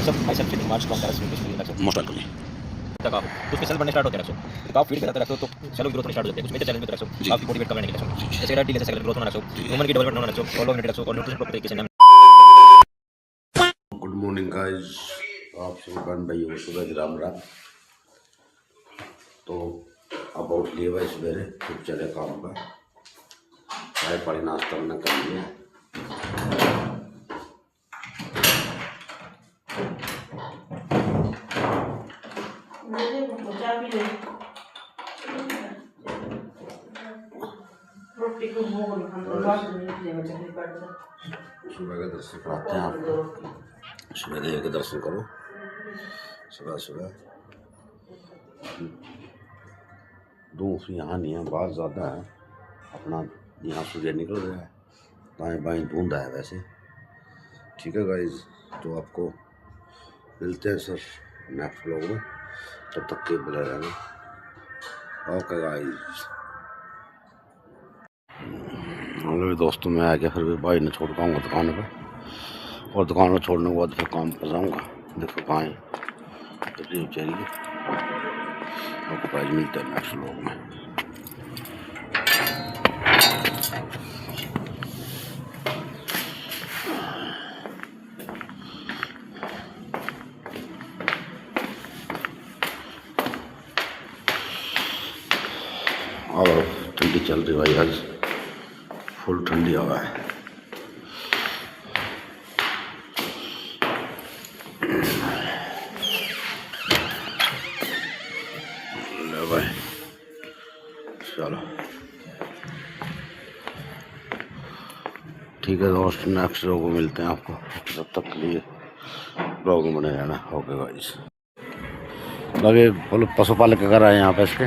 myself in March from Dallas University रखो most welcome. तक आप तो उसके सेल बनने स्टार्ट होते हैं रखो तो आप फीड करते रखो तो सेल ग्रोथ होने स्टार्ट हो जाती है। कुछ मेजर चैलेंज भी रखो आप बॉडी वेट कम रहने के रखो जैसे कि डीले से सेल ग्रोथ होना रखो वुमन की डेवलपमेंट होना रखो ऑल यूनिट रखो और न्यूट्रिशन प्रॉपर तरीके से गुड मॉर्निंग गाइस, आप सभी बहन भाइयों को सुबह राम राम। तो अब उठ लिए भाई सवेरे, फिर चले काम पर। चाय पानी नाश्ता वाना कर लिया। सुबह के दर्शन कराते हैं आपको। सुबह देव के दर्शन करो सुबह सुबह। धूप यहाँ नहीं है, बहुत ज़्यादा है। अपना यहाँ सूर्य निकल रहा है, दाएं बाएं धुंध है वैसे। ठीक है गाइज, तो आपको मिलते हैं सर नेक्स्ट व्लॉग में। तब तक के बने रहना। Okay guys. हेलो दोस्तों, मैं आ गया फिर भी भाई ने छोड़ पाऊँगा दुकान पे, और दुकान को छोड़ने के बाद फिर काम पर जाऊँगा। देखो कहाँ है चाहिए। आपको प्राइज मिलता है नेक्स्ट व्लॉग में। और ठंडी चल रही भाई, आज फुल ठंडी हवा है। ले भाई चलो ठीक है दोस्त, नेक्स्ट व्लॉग में मिलते हैं आपको। तब तक के लिए व्लॉग में बने रहना। Okay guys. अभी बोलो पशुपालक के घर आए यहाँ पे इसके,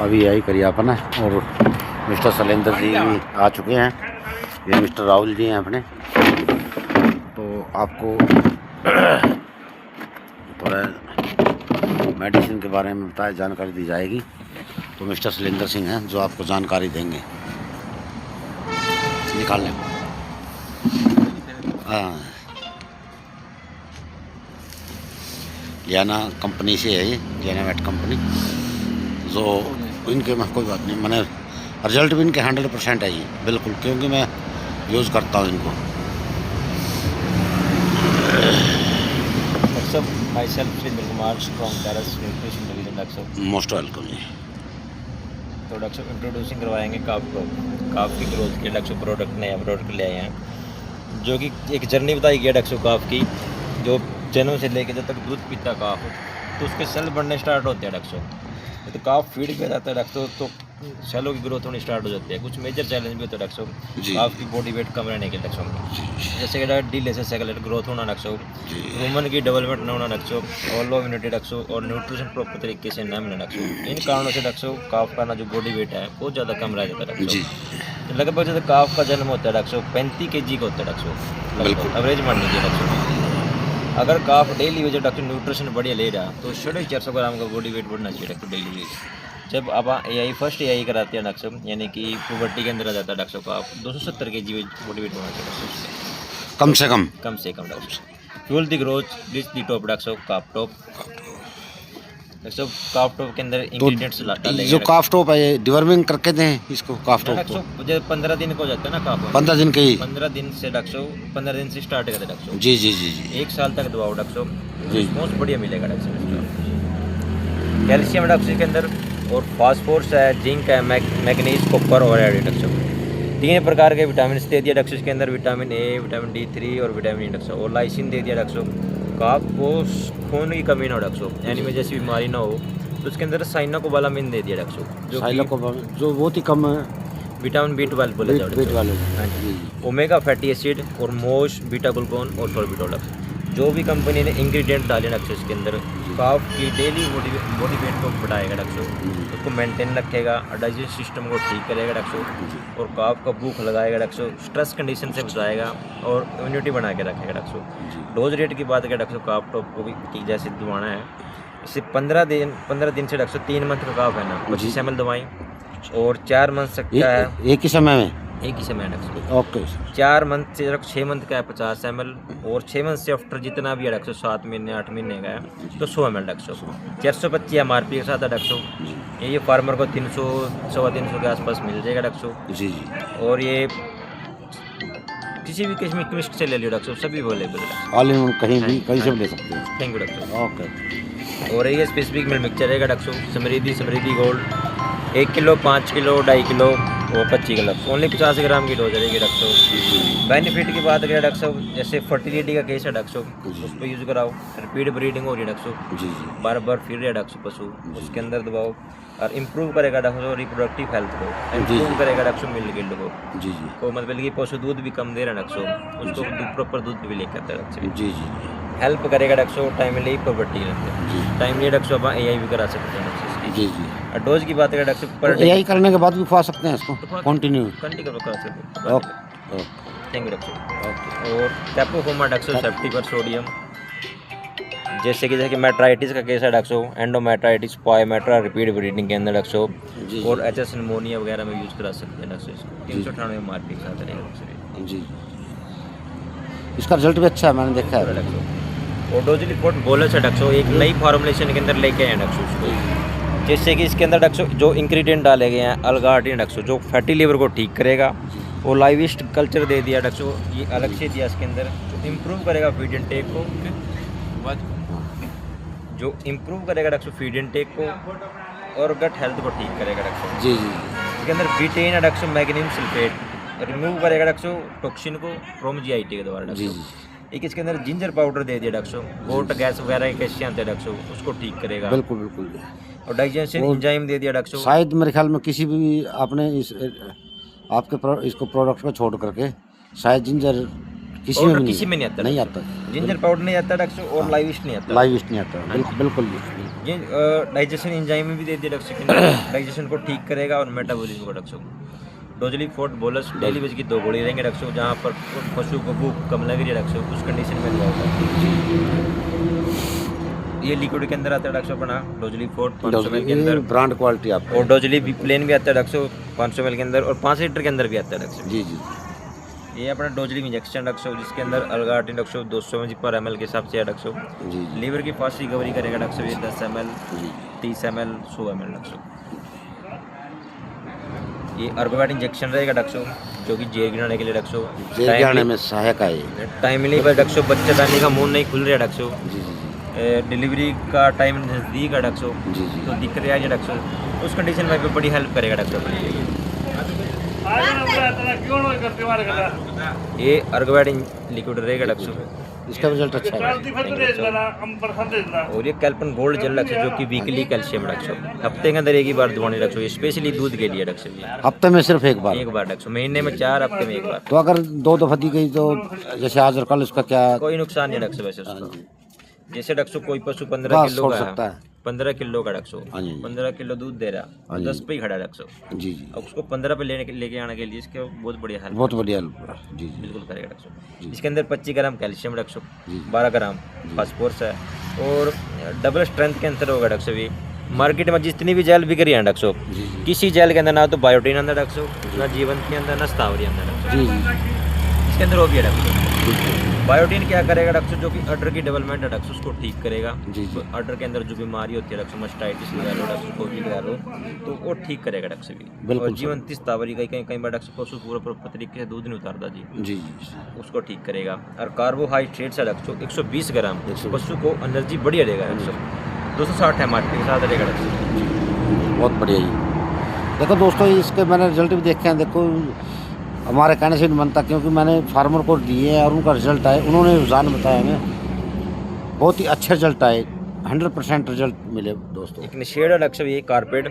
अभी यही करिए अपना। और मिस्टर शैलेंद्र जी आ चुके हैं, ये मिस्टर राहुल जी हैं अपने। तो आपको थोड़ा मेडिसिन के बारे में बताया, जानकारी दी जाएगी। तो मिस्टर शैलेंद्र सिंह हैं जो आपको जानकारी देंगे। निकाल लें। हाँ, लियाना कंपनी से है ये, लियाना वेट कंपनी। जो इनके में कोई बात नहीं, मैंने रिजल्ट भी इनके 100% है ये बिल्कुल, क्योंकि मैं यूज़ करता हूँ इनको। myself in March from Dallas Nutrition Division रखो मोस्ट वेलकम जी। तो डॉक्टर इंट्रोड्यूसिंग करवाएंगे काफ की ग्रोथ के डॉक्टर प्रोडक्ट नया प्रोडक्ट ले आए हैं, जो कि एक जर्नी बताई गई डॉक्टर काफ की। जो जन्म से लेकर जब तक दूध पीता काफ तो उसके सेल बढ़ने स्टार्ट होते हैं डॉक्टर। तो काफ फीड पे जाता है डॉक्टर तो सेलों की ग्रोथ होनी स्टार्ट हो जाती है। कुछ मेजर चैलेंज भी होते हैं डॉक्टर काफ की बॉडी वेट कम रहने के डॉक्टर, जैसे कि डीले से सेकलेट ग्रोथ होना डॉक्टर, वुमन की डेवलपमेंट न होना डॉक्टर, और लो इम्यूनिटी डॉक्टर, और न्यूट्रिशन प्रॉपर तरीके से न मिलना डॉक्टर। इन कारणों से डॉक्टर काफ का ना जो बॉडी वेट है बहुत ज़्यादा कम रह जाता है डॉक्टर। लगभग जैसे काफ का जन्म होता है डॉक्टर 35 kg का होता है डॉक्टर, लगभग एवरेज मान लीजिए डॉक्टर। अगर काफ डेली वेज डॉक्टर न्यूट्रिशन बढ़िया ले रहा तो 450 ग्राम का बॉडी वेट बढ़ना चाहिए डॉक्टर डेली वेज। जब आप फर्स्ट AI कराते हैं डॉक्टर, यानी कि पुबर्टी के अंदर आ जाता है डॉक्टर का, आप 270 kg बॉडी वेट होना चाहिए डॉक्टर, कम से कम doctor. Fuel the growth rich the top doctor calf top. Doctor calf top के अंदर इंग्रेडिएंट्स डालेंगे। जो काफ टॉप है ये डिवर्मिंग करके दें इसको, काफ टॉप को। जब 15 दिन को जाता है ना काफ, 15 दिन के ही, 15 दिन से डॉक्टर 15 दिन से स्टार्ट करते डॉक्टर। जी जी जी जी। 1 साल तक दबाओ डॉक्टर, जी। रिस्पॉन्स बढ़िया मिलेगा डॉक्टर। कैल्शियम डॉक्टर के अंदर, और फास्फोरस है, जिंक है, मैग्नीज, कॉपर और डॉक्टर। 3 प्रकार के विटामिन दे दिया डॉक्टर के अंदर, विटामिन A, विटामिन D3 और विटामिन E डॉक्टर। और लाइसिन दे दिया डॉक्टर। काफ को खून की कमी ना हो डॉक्टर, यानी में जैसी बीमारी ना हो, तो उसके अंदर साइनाकोबालामिन दे दिया डॉक्टर, जो बहुत ही कम है। विटामिन B12 बोले जाते हैं, ओमेगा फैटी एसिड, और मोश, बीटा ग्लूकोन और सोर्बिटोल। जो भी कंपनी ने इंग्रेडिएंट डाले डॉक्टर इसके अंदर, काफ की डेली बॉडी वेट को बढ़ाएगा डॉक्टर, उसको मेंटेन रखेगा, डाइजेस्ट सिस्टम को ठीक करेगा डॉक्टर, और काफ का भूख लगाएगा डॉक्टर, स्ट्रेस कंडीशन से बचाएगा और इम्यूनिटी बना के रखेगा डॉक्टर। डोज रेट की बात करें डॉक्टर, काफ टॉप को भी जैसे दवाना है, इसे 15 दिन से डॉक्टर 3 मंथ का काफ है ना 25 ml दवाएं, और 4 मंथ सकता है एक ही समय में। एक ही समय है डॉक्टर। Okay sir. 4 मंथ से 6 मंथ का है 50 ml, और 6 मंथ से आफ्टर जितना भी है डॉक्टर, 7 महीने 8 महीने का है तो 100 ml डॉक्टर। 425 MRP के साथ है डॉक्टर। ये फार्मर को 300 350 के आसपास मिल जाएगा डॉक्टर। जी जी। और ये किसी भी किस्म केमिस्ट से ले लियो डॉक्टर, सभी अवेलेबल है। ऑल इन वन कहीं भी कहीं से भी ले सकते हैं। Thank you doctor. ओके। और ये स्पेसिफिक मिल मिक्सचर रहेगा डॉक्टर, समृद्धि गोल्ड 1 किलो, 5 किलो, 2.5 किलो और 25 किलो, ओनली 50 ग्राम की डोज रहेगी डॉक्टर। बेनिफिट की बात करें डॉक्टर, जैसे फर्टिलिटी का केस है डॉक्टर, उस पर यूज़ कराओ। रिपीट ब्रीडिंग हो रही है डॉक्टर, जी जी। बार बार फिर रहे डॉक्टर पशु, उसके अंदर दबाओ और इम्प्रूव करेगा डॉक्टर रिप्रोडक्टिव हेल्थ को, इम्प्रूव करेगा डॉक्टर मिल्क यील्ड जी जी। को मतलब कि पशु दूध भी कम दे रहा है डॉक्टर, उसको प्रॉपर दूध भी लेकर आता है डॉक्टर। जी जी। हेल्प करेगा डॉक्टर टाइमली प्रॉपर्टी के अंदर, टाइमली डॉक्टर अब AI भी करा सकते हैं डॉक्टर इसकी। जी जी। और डोज की बात करें डॉक्टर पर तो AI करने के बाद भी खुआ सकते हैं इसको कंटिन्यू? कंटिन्यू करा सकते हैं। Okay. Thank you doctor. Okay. और कैपोफोमा डॉक्टर सेफ्टी पर सोडियम, जैसे कि मेट्राइटिस का केस है doctor, endometritis, pyometra, repeat breeding के अंदर डॉक्टर, जी। और HS निमोनिया वगैरह में यूज़ करा सकते हैं डॉक्टर इसको। 398 MRP के साथ रहेगा डॉक्टर। जी। इसका रिजल्ट भी अच्छा है, मैंने देखा है डॉक्टर और डोजली पोर्ट बोलस है डॉक्टर, एक नई फॉर्मुलेशन के अंदर लेके आए हैं डॉक्टर उसको, जैसे कि इसके अंदर डॉक्टर जो इंग्रेडिएंट डाले गए हैं अलगार्टिन डॉक्टर, जो फैटी लिवर को ठीक करेगा, और लाइविस्ट कल्चर दे दिया डॉक्टर, ये अलग से दिया इसके अंदर, जो इम्प्रूव करेगा फीड इनटेक को, जो इम्प्रूव करेगा डॉक्टर फीड इनटेक को और गट हेल्थ को ठीक करेगा डॉक्टर। जी जी। इसके अंदर बीटेन है डॉक्टर, मैग्नीशियम सल्फेट रिमूव करेगा डॉक्टर टॉक्सिन को फ्रॉम GIT के द्वारा जी डॉक्टर। जी। एक इसके अंदर जिंजर पाउडर दे दिया डॉक्टर, गोट गैस वगैरह के कैसे आते हैं डॉक्टर, उसको ठीक करेगा। बिल्कुल बिल्कुल। और डाइजेशन एंजाइम दे दिया डॉक्टर। शायद मेरे ख्याल में किसी भी आपने इस आपके इसको प्रोडक्ट को छोड़ करके शायद जिंजर किसी में नहीं आता, नहीं आता। जिंजर पाउडर नहीं आता डॉक्टर, और लाइविस्ट नहीं आता, लाइविस्ट नहीं आता। बिल्कुल बिल्कुल। ये डाइजेशन एंजाइम भी दे दिया डॉक्टर, डाइजेशन को ठीक करेगा और मेटाबॉलिज्म को डॉक्टर। डोजली फोर्ट बोलस डेली बेस की 2 गोली रहेंगे डॉक्टर, जहाँ पर पशु को भूख कम लग रही है डॉक्टर, उस कंडीशन में होगा। ये लिक्विड के अंदर आता है डॉक्टर अपना डोजली फोर्ट 500 ml के अंदर, ब्रांड क्वालिटी आपको। और डोजली भी प्लेन भी आता है डॉक्टर 500 ml के अंदर, और 5 लीटर के अंदर भी आता है डॉक्टर। जी जी। ये अपना डोजली इंजेक्शन डॉक्टर, जिसके अंदर अलगार्टिन डॉक्टर 200 mg/ml के हिसाब से है डॉक्टर। जी। लीवर की फास्ट रिकवरी करेगा डॉक्टर, ये 10 ml, जी। 30 ml, 100 ml डॉक्टर। ये अर्गोवेट इंजेक्शन रहेगा डॉक्टर, जो कि जेल गिराने के लिए डॉक्टर, जेल गिराने में सहायक है। टाइमली पर डॉक्टर बच्चेदानी का मुंह नहीं खुल रहा है डॉक्टर, जी जी। डिलीवरी का टाइम नज़दीक है डॉक्टर, जी जी। तो दिख रहा है डॉक्टर, उस कंडीशन में भी बड़ी हेल्प करेगा डॉक्टर। ये अर्गोवेट लिक्विड रहेगा डॉक्टर, इसका रिजल्ट अच्छा है। और ये कैल्पन गोल्ड जेल डॉक्टर, जो कि वीकली कैल्शियम डॉक्टर, हफ्ते के अंदर एक ही बार दवानी डॉक्टर, ये स्पेशली दूध के लिए डॉक्टर। हफ्ते में सिर्फ एक बार? एक बार डॉक्टर, महीने में 4, हफ्ते में 1 बार। तो अगर 2 दफा दी गई तो जैसे आज और कल उसका क्या? कोई नुकसान नहीं डॉक्टर वैसे उसका। जैसे डॉक्टर कोई पशु 15 किलो छोड़ का सकता है, 15 किलो का डॉक्टर, हाँ जी। 15 किलो दूध दे रहा, हाँ जी। 10 पे ही खड़ा है डॉक्टर, जी जी। अब उसको 15 पे लेके आने के लिए इसके बहुत बढ़िया हेल्प बहुत बढ़िया। जी जी। बिल्कुल करेगा डॉक्टर। इसके अंदर 25 ग्राम कैल्शियम डॉक्टर, जी। 12 ग्राम फास्फोरस है, और डबल स्ट्रेंथ के अंदर होगा डॉक्टर। ये मार्केट में जितनी भी जेल बिक रही है डॉक्टर, जी जी। किसी जेल के अंदर ना तो बायोटीन अंदर डॉक्टर, ना जीवन के अंदर, ना स्टावरी अंदर डॉक्टर, जी जी। इसके अंदर वो भी है डॉक्टर। बायोटीन क्या करेगा डॉक्टर, जो कि अडर की डेवलपमेंट है डॉक्टर, उसको ठीक करेगा। जी जी। अडर के अंदर जो बीमारी होती है डॉक्टर, मस्टाइटिस लगा लो डॉक्टर, कोई लगा लो, तो वो ठीक करेगा डॉक्टर भी। बिल्कुल और जीवन स्टावरी कई बार डॉक्टर पशु पूरा तरीके से दूध नहीं उतारता जी, जी जी। उसको ठीक करेगा। और कार्बोहाइड्रेट्स है डॉक्टर 120 ग्राम, 120 पशु को एनर्जी बढ़िया रहेगा डॉक्टर, 260 MRP के साथ रहेगा डॉक्टर। बहुत बढ़िया जी। देखो दोस्तों, इसके मैंने रिजल्ट भी देखे हैं। देखो हमारे कहने से नहीं बनता, क्योंकि मैंने फार्मर को दिए हैं और उनका रिजल्ट आए, उन्होंने रुझान बताया हमें, बहुत ही अच्छे रिजल्ट आए, 100% रिजल्ट मिले दोस्तों। एक निषेध है डॉक्टर, ये कारपेड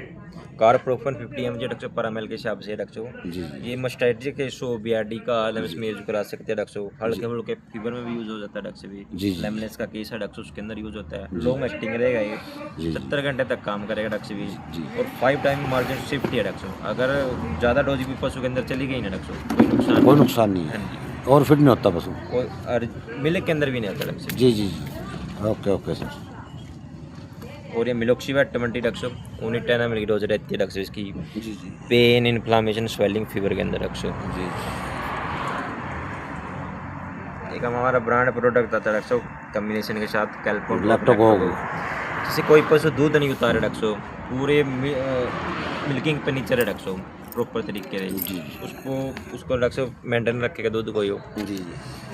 कार्प्रोफन 50 mg डॉक्टर पर ml के हिसाब से डॉक्टर। जी। ये मस्टाइटिस के शो BRD का लेमनेस में यूज करा सकते हैं डॉक्टर, हल्के फुल्के फीवर में भी यूज हो जाता है डॉक्टर भी। जी। लेमनेस का केस है डॉक्टर, उसके अंदर यूज होता है। लॉन्ग एक्टिंग रहेगा ये, जी। 70 घंटे तक काम करेगा डॉक्टर भी। जी। और 5 टाइम मार्जिन शिफ्ट है डॉक्टर, अगर ज़्यादा डोज भी पशु के अंदर चली गई ना डॉक्टर, कोई नुकसान नहीं है, और फिट नहीं होता पशु, और मिल्क के अंदर भी नहीं आता डॉक्टर। जी जी जी। Okay okay sir. और ये मिलोक्सीवेट 20 डॉक्टर उन्हें 10 ml की डोज रहती है डॉक्टर साहब इसकी। जी जी पेन, इन्फ्लामेशन, स्वेलिंग, फीवर के अंदर डॉक्टर साहब। जी एक हमारा ब्रांड प्रोडक्ट आता है डॉक्टर साहब कम्बिनेशन के साथ कैल्पोन लैक्टोकोक। जैसे कोई पशु दूध नहीं उतारे डॉक्टर साहब, पूरे मिल्किंग पे नीचे है डॉक्टर साहब प्रॉपर तरीके से, जी उसको डॉक्टर साहब मेंटेन रखेगा दूध को ही हो, जी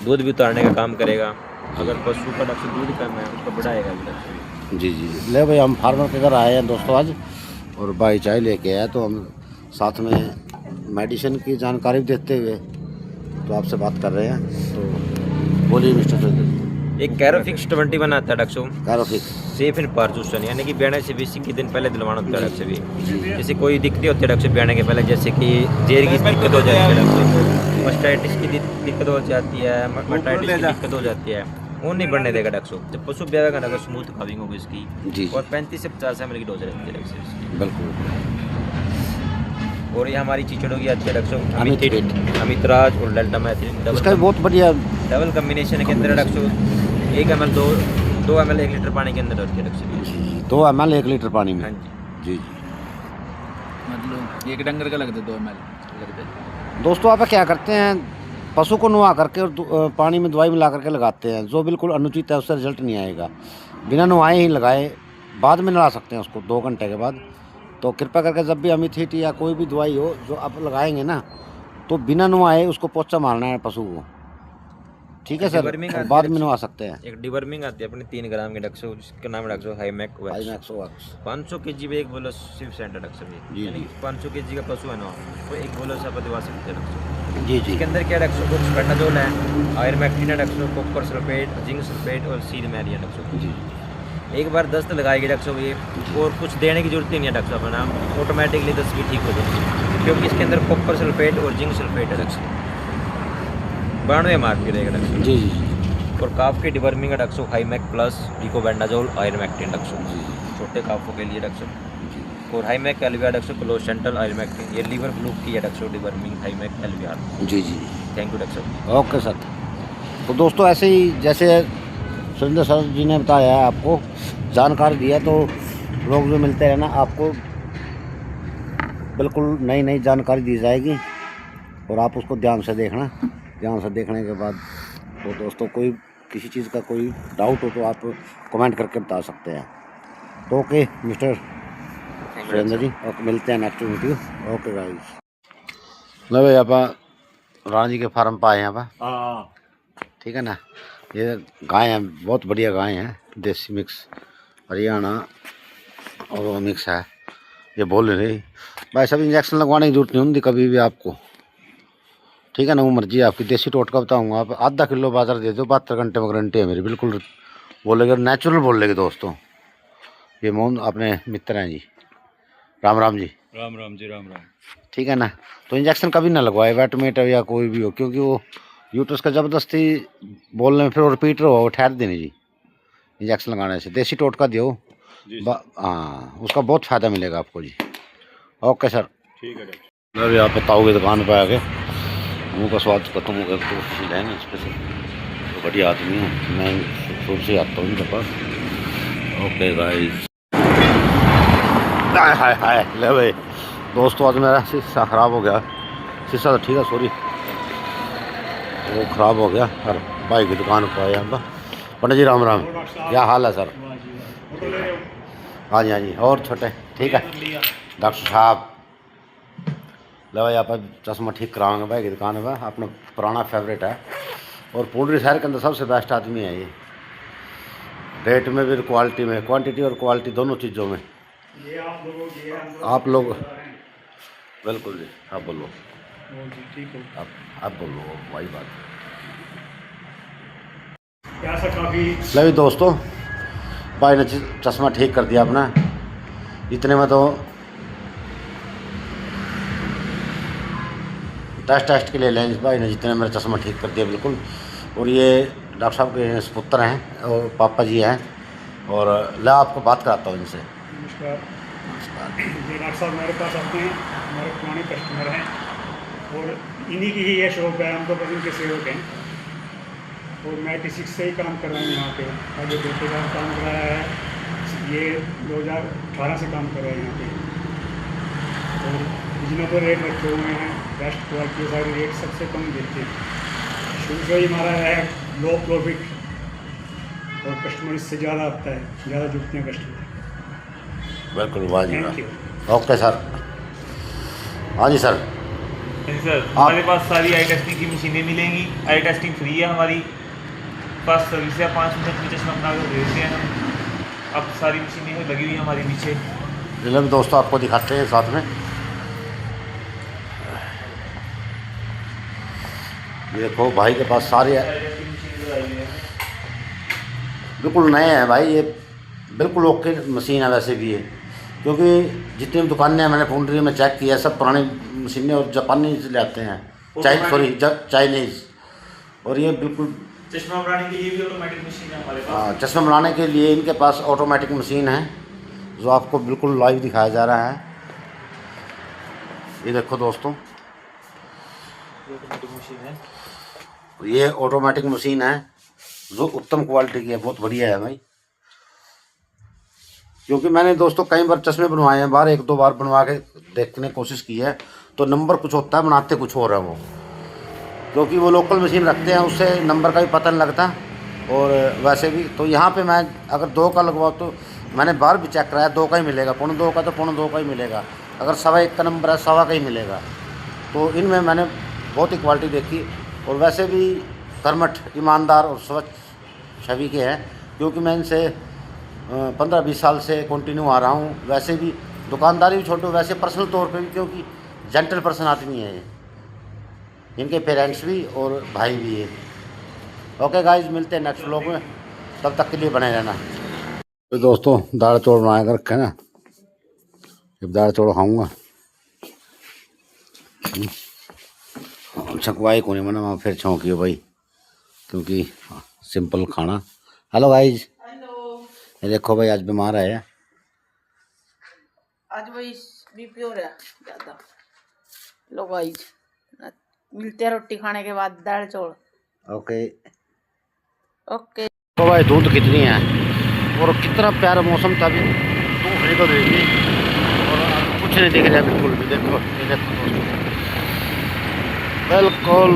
दूध भी उतारने का काम करेगा। अगर पशु का डॉक्टर साहब दूध कम है उसको बढ़ाएगा भी डॉक्टर साहब। जी जी ले भाई, हम फार्मर के घर आए हैं दोस्तों आज, और भाई चाय लेके आया, तो हम साथ में मेडिसिन की जानकारी भी देते हुए तो आपसे बात कर रहे हैं। तो बोलिए मिस्टर चौधरी। एक कैरोफिक्स 20 बनाता है डॉक्टर साहब, कैरोफिक। सेफ इन पारचूसन, यानी कि ब्याने से 20 दिन पहले दिलवाना होता है डॉक्टर साहब। जैसे कोई दिक्कतें होती है डॉक्टर साहब ब्याने के पहले, जैसे कि जेर की दिक्कत हो जाती है डॉक्टर साहब, मास्टाइटिस की दिक्कत हो जाती है, मास्टाइटिस की दिक्कत हो जाती है, वो नहीं बढ़ने देगा डॉक्टर साहब। जब पशु ब्यागा ना स्मूथ काविंग होगी इसकी। जी और 35 से 50 ml की डोज रहती है डॉक्टर साहब इसकी। बिल्कुल। और ये हमारी चिचड़ों की आती है डॉक्टर साहब अमित अमितराज और डेल्टा मैथिन इसका भी बहुत बढ़िया डबल कम्बिनेशन के अंदर है डॉक्टर साहब। 1 ml 2 ml 1 लीटर पानी के अंदर होती है डॉक्टर साहब। जी 2 ml 1 लीटर पानी में। हाँ जी जी मतलब एक डंगर का लगता है 2 ml लगता है। दोस्तों, आप क्या करते हैं, पशु को नुआ करके और पानी में दवाई मिला करके लगाते हैं, जो बिल्कुल अनुचित है, उससे रिजल्ट नहीं आएगा। बिना नुआए ही लगाए, बाद में नला सकते हैं उसको 2 घंटे के बाद। तो कृपया करके जब भी अमिथिट या कोई भी दवाई हो जो आप लगाएंगे ना, तो बिना नुआए उसको पोंछा मारना है पशु को, ठीक है सर, डिवर्मिंग और आती बाद है में डॉक्टर नुआ सकते हैं। एक डिवर्मिंग आती है अपनी 3 ग्राम की डॉक्टर साहब, जिसका नाम है डॉक्टर साहब हाईमैक वैक्स। IMAX 500 kg में एक बोलस सिर्फ सेंटर डॉक्टर साहब, जी, यानी जी। 500 kg का पशु है ना, तो एक बोलस आप दिवा सकते हैं डॉक्टर साहब। जी जी इसके अंदर क्या डॉक्टर साहब, स्पेंडाजोल है, आयरमैक्टिन है डॉक्टर साहब, कॉपर सल्फेट, जिंक सल्फेट और सीड मैरी है डॉक्टर साहब। जी एक बार दस्त लगाएगी डॉक्टर साहब ये, और कुछ देने की जरूरत ही नहीं है डॉक्टर साहब ना, ऑटोमेटिकली दस्त भी ठीक हो जाएगी, क्योंकि इसके अंदर कॉपर सल्फेट और जिंक सल्फेट है डॉक्टर साहब। 92 MRP रहेगा डॉक्टर साहब। जी जी और काफ की डिवर्मिंग है डॉक्टर साहब हाईमैक प्लस, डिकोबेंडाजोल, आयरमैक्टिन डॉक्टर साहब, छोटे काफों के लिए डॉक्टर साहब। और हाईमैक एलवीआर डॉक्टर साहब, क्लोसेंट्रल आयरमैक्टिन, ये लीवर फ्लूक की है डॉक्टर साहब डिवर्मिंग हाईमैक एलवीआर। जी जी थैंक यू डॉक्टर साहब। Okay sir. तो दोस्तों, ऐसे ही जैसे सुरेंद्र सर जी ने बताया है, आपको जानकारी दिया, तो लोग जो मिलते हैं ना, आपको बिल्कुल नई नई जानकारी दी जाएगी, और आप उसको ध्यान से देखना। ध्यान से देखने के बाद तो दोस्तों, कोई किसी चीज़ का कोई डाउट हो तो आप कमेंट करके बता सकते हैं। तो okay mister Surendra ji, okay, मिलते हैं नेक्स्ट वीडियो। Okay guys. लो भाई, आप राणा जी के फार्म पर आए हैं आप, ठीक है ना। ये गाय हैं, बहुत बढ़िया गाय हैं, देसी मिक्स हरियाणा और वो मिक्स है। ये बोल रही भाई, सब इंजेक्शन लगवाने की जरूरत नहीं होती कभी भी आपको, ठीक है ना। वो मर्जी है आपकी। देसी टोटका बताऊंगा, आप आधा किलो बाजार दे दो, 72 घंटे में गारंटी है मेरी, बिल्कुल बोलेगे, नेचुरल बोल लेगे दोस्तों। ये मोहन अपने मित्र हैं जी, राम राम जी। राम राम जी, राम राम। ठीक है ना। तो इंजेक्शन कभी ना लगवाए, वेटमेट या कोई भी हो, क्योंकि वो यूट्रस का ज़बरदस्ती बोलने में फिर वो रिपीट रहो, वो ठहर देने जी इंजेक्शन लगाने से। देसी टोटका दियो, हाँ, उसका बहुत फ़ायदा मिलेगा आपको जी। ओके सर, ठीक है। अभी आप बताओगे दुकान पर आके, मुँह का स्वाद खत्म हो गया, तो खुशी है ना स्पेशल। तो बढ़िया आदमी है, मैं शुरू से आता हूँ इनके पास। Okay guys. हाय हाय हाय, ले भाई दोस्तों, आज मेरा शीशा ख़राब हो गया। शीशा तो ठीक है, सॉरी, वो ख़राब हो गया। और भाई की दुकान पर आया हम। पंडित जी राम राम, क्या हाल है सर? हाँ जी हाँ जी। और छोटे ठीक है डॉक्टर साहब। ले भाई, आप चश्मा ठीक कराओगे भाई की दुकान पर, अपना पुराना फेवरेट है, और पूर्वी शहर के अंदर सबसे बेस्ट आदमी है ये, रेट में भी, क्वालिटी में, क्वांटिटी और क्वालिटी दोनों चीज़ों में। ये आप लोग बिल्कुल जी, आप बोलो, ठीक है। आप बोलो वही बात। क्या सर, काफ़ी ले भी दोस्तों, भाई ने चश्मा ठीक कर दिया अपना, इतने में तो टेस्ट के लिए लेंस भाई ने जितने मेरा चश्मा ठीक कर दिया बिल्कुल। और ये डॉक्टर साहब के सुपुत्र हैं और पापा जी हैं, और ले आपको बात कराता हूँ इनसे। नमस्कार। ये डॉक्टर साहब हमारे पास आते हैं, हमारे पुराने कस्टमर हैं, और इन्हीं की ही ये शॉप है, हम तो बस इनके सेवक हैं। और मैं किसी से ही काम कर रहा हूँ यहाँ पे, आगे बेटे का काम कराया है, ये 2018 से काम कर रहे हैं यहाँ पे। और रीजनेबल रेट रखे हुए हैं, बेस्ट क्वालिटी के सारे रेट सबसे कम देते हैं। शुरू से ही हमारा है लो प्रॉफिट और कस्टमर इससे ज़्यादा आता है, ज़्यादा जुड़ते हैं कस्टमर। बिल्कुल वाजिब थैंक यू। है। Okay sir. हाँ जी सर। सर हमारे पास सारी आई टेस्टिंग की मशीनें मिलेंगी। आई टेस्टिंग फ्री है हमारी पास, सर्विस है 5 मिनट में चश्मा बना कर भेजते हैं हम। अब सारी मशीनें लगी हुई हैं हमारे पीछे। चलो भी दोस्तों आपको दिखाते हैं साथ में। ये देखो भाई के पास सारे आई टेस्टिंग मशीनें लगाई हुई हैं। बिल्कुल नए हैं भाई, ये बिल्कुल ओके मशीन है वैसे भी ये, क्योंकि जितनी भी दुकानें हैं मैंने फाउंड्री में चेक किया, सब पुरानी मशीनें और जापानी से लाते हैं, चाइनीज़। और ये बिल्कुल चश्मा बनाने के लिए भी ऑटोमेटिक मशीन है हमारे पास। चश्मा बनाने के लिए इनके पास ऑटोमेटिक मशीन है, जो आपको बिल्कुल लाइव दिखाया जा रहा है। ये देखो दोस्तों, ऑटोमेटिक मशीन है। ये ऑटोमेटिक मशीन है जो उत्तम क्वालिटी की है, बहुत बढ़िया है भाई। क्योंकि मैंने दोस्तों कई बार चश्मे बनवाए हैं, बार 1-2 बार बनवा के देखने की कोशिश की है, तो नंबर कुछ होता है, बनाते कुछ और है वो। क्योंकि वो लोकल मशीन रखते हैं, उससे नंबर का भी पता नहीं लगता। और वैसे भी तो यहाँ पे मैं अगर 2 का लगवाऊँ तो मैंने बार भी चेक कराया, 2 का ही मिलेगा, 2.25 का तो 2.25 का ही मिलेगा। अगर 1.25 का नंबर है, 1.25 का ही मिलेगा। तो इनमें मैंने बहुत ही क्वालिटी देखी। और वैसे भी कर्मठ, ईमानदार और स्वच्छ छवि के हैं, क्योंकि मैं इनसे 15-20 साल से कंटिन्यू आ रहा हूँ। वैसे भी दुकानदारी भी छोड़ो, वैसे पर्सनल तौर पे भी, क्योंकि जेंटल पर्सन आदमी है ये, इनके पेरेंट्स भी और भाई भी है। ओके गाइस, मिलते हैं नेक्स्ट व्लॉग में, तब तक के लिए बने रहना। तो दोस्तों दाल चौल बना कर रखे ना, जब दाल चौल खाऊँगा छकवाई को नहीं मना, वहाँ फिर छौंकी हो भाई, क्योंकि सिंपल खाना। हेलो गाइज, ये देखो भाई आज बीमार है, आज वही बीपी हो रहा ज्यादा। लो गाइस, मिलते हैं रोटी खाने के बाद दाल चौल। Okay okay. तो भाई धूप कितनी है और कितना प्यारा मौसम था, अभी धूप निकल रही थी और कुछ नहीं दिख रहा बिल्कुल भी। देखो ये देखो दोस्तों, बिल्कुल